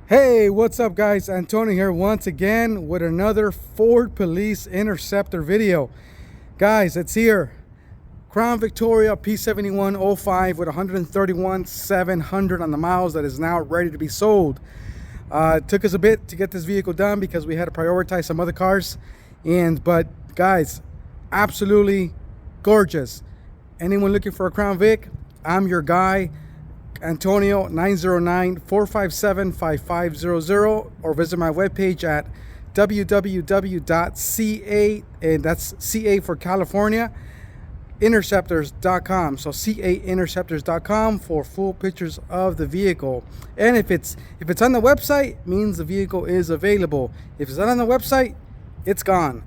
Hey, what's up guys? Antonio here once again with another Ford Police Interceptor video. Guys, it's here. Crown Victoria P71 05 with 131,700 on the miles that is now ready to be sold. It took us a bit to get this vehicle done because we had to prioritize some other cars. But guys, absolutely gorgeous. Anyone looking for a Crown Vic, I'm your guy. Antonio, 909-457-5500, or visit my webpage at www.ca, and that's CA for California, interceptors.com. So cainterceptors.com for full pictures of the vehicle. And if it's on the website, means the vehicle is available. If it's not on the website, it's gone.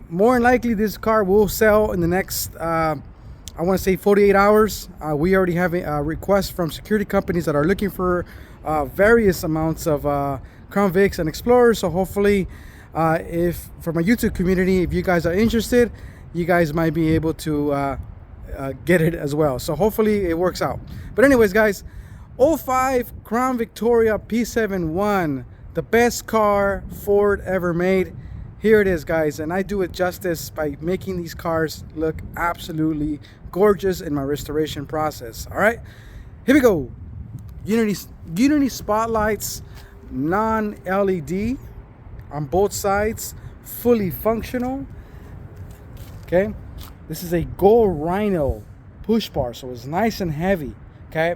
More than likely this car will sell in the next I want to say 48 hours. We already have a request from security companies that are looking for various amounts of Crown Vics and Explorers. So hopefully, if from a YouTube community, if you guys are interested, you guys might be able to get it as well. So hopefully it works out. But anyways, guys, 05 Crown Victoria P71, the best car Ford ever made. Here it is, guys, and I do it justice by making these cars look absolutely gorgeous in my restoration process. All right, here we go. Unity spotlights, non-LED on both sides, fully functional. Okay, this is a gold rhino push bar, so it's nice and heavy. Okay,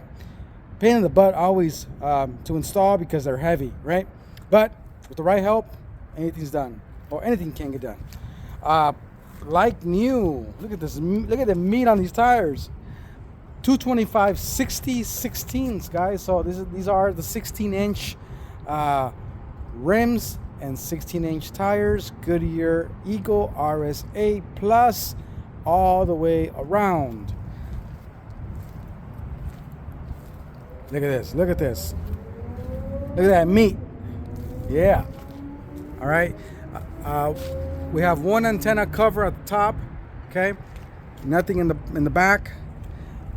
pain in the butt always to install because they're heavy, right? But with the right help, anything's done. Or anything can get done. Like new. Look at this. Look at the meat on these tires. 225 60 16s, guys. So these are the 16-inch rims and 16-inch tires. Goodyear Eagle RSA Plus all the way around. Look at this. Look at this. Look at that meat. Yeah. All right. We have one antenna cover at the top, okay? Nothing in the back.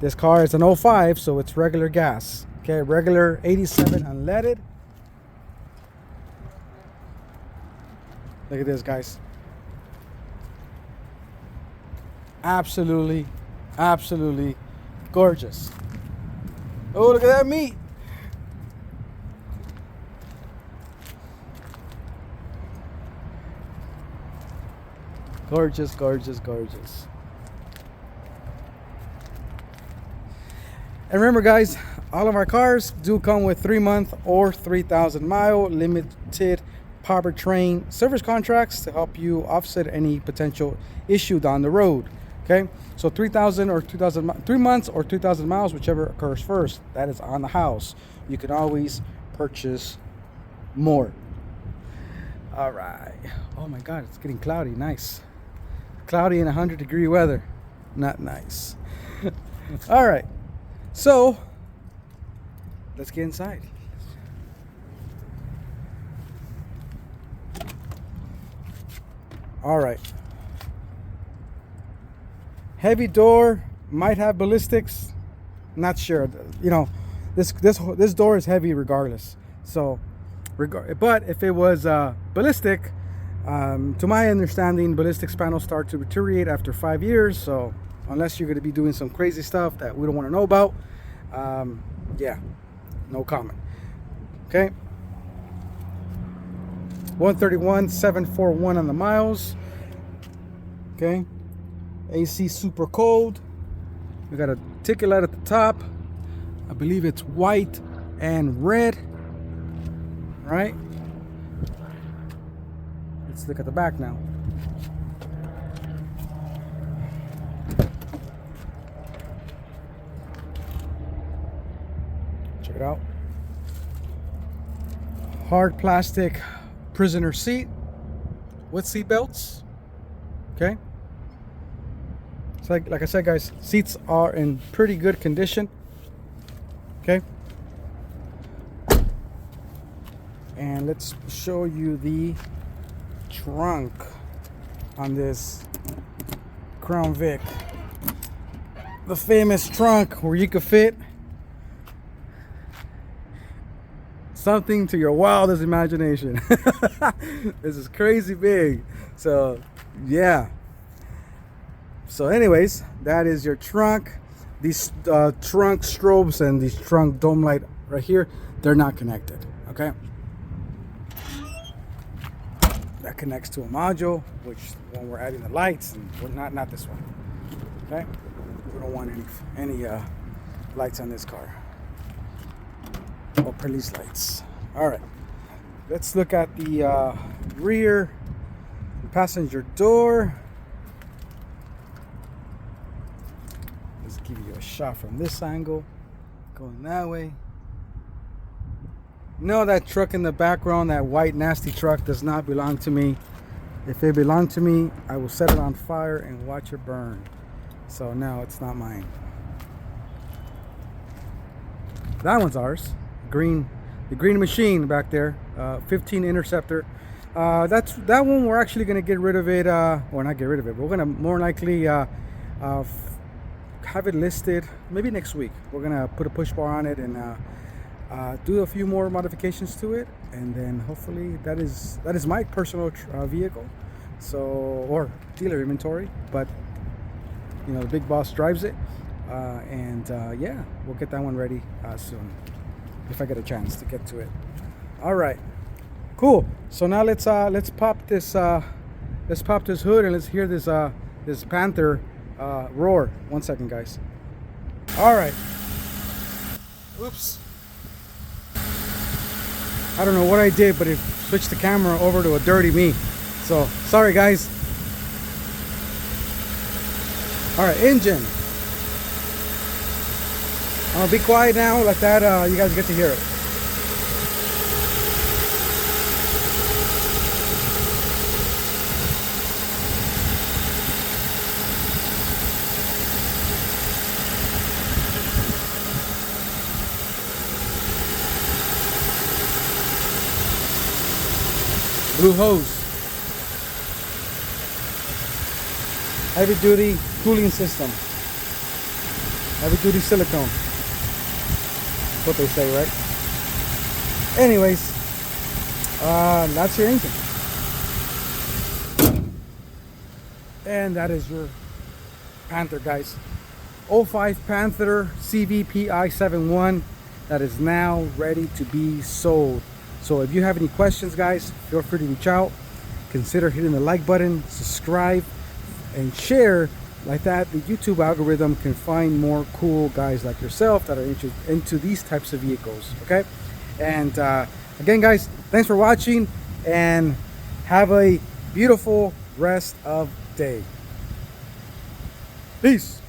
This car is an 05, so it's regular gas, okay? Regular 87 unleaded. Look at this, guys. Absolutely gorgeous. Oh, look at that meat. Gorgeous, gorgeous, gorgeous. And remember, guys, all of our cars do come with 3-month or 3,000 mile limited powertrain service contracts to help you offset any potential issue down the road. Okay, so 3,000 or 2,000, 3 months or 2,000 miles, whichever occurs first. That is on the house. You can always purchase more. All right. Oh my God, it's getting cloudy. Nice. Cloudy and 100-degree weather. Not nice. All right. So, let's get inside. All right. Heavy door, might have ballistics. Not sure. You know, this door is heavy regardless. So, but if it was ballistic, to my understanding, ballistics panels start to deteriorate after 5 years. So unless you're going to be doing some crazy stuff that we don't want to know about, yeah, no comment. Okay, 131,741 on the miles. Okay, AC super cold. We got a ticket light at the top. I believe it's white and red. Right. Let's look at the back now. Check it out. Hard plastic prisoner seat with seat belts. Okay. It's like I said, guys, seats are in pretty good condition. Okay. And let's show you the trunk on this Crown Vic. The famous trunk where you could fit something to your wildest imagination. This is crazy big. So yeah. So anyways, that is your trunk. These trunk strobes and these trunk dome light right here, they're not connected. Okay, that connects to a module, which when we're adding the lights, and we're not this one. Okay, we don't want any lights on this car or police lights. All right, let's look at the rear passenger door. Let's give you a shot from this angle, going that way. No, that truck in the background, that white nasty truck, does not belong to me. If it belonged to me, I will set it on fire and watch it burn. So no, it's not mine. That one's ours. The green machine back there, 15 Interceptor. That one we're actually gonna get rid of it, or not get rid of it, but we're gonna more likely have it listed maybe next week. We're gonna put a push bar on it and do a few more modifications to it, and then hopefully that is my personal vehicle, so, or dealer inventory, but you know, the big boss drives it, and yeah, we'll get that one ready soon if I get a chance to get to it. All right, cool. So now let's pop this hood and let's hear this Panther roar. 1 second, guys. All right. Oops. I don't know what I did, but it switched the camera over to a dirty me. So sorry, guys. All right, engine. I'm gonna be quiet now, like that. You guys get to hear it. Blue hose. Heavy duty cooling system. Heavy duty silicone. That's what they say, right? Anyways, that's your engine. And that is your Panther, guys. 05 Panther CVPI 71 that is now ready to be sold. So if you have any questions, guys, feel free to reach out. Consider hitting the like button, subscribe, and share. Like that, the YouTube algorithm can find more cool guys like yourself that are into these types of vehicles. Okay, and again, guys, thanks for watching, and have a beautiful rest of day. Peace.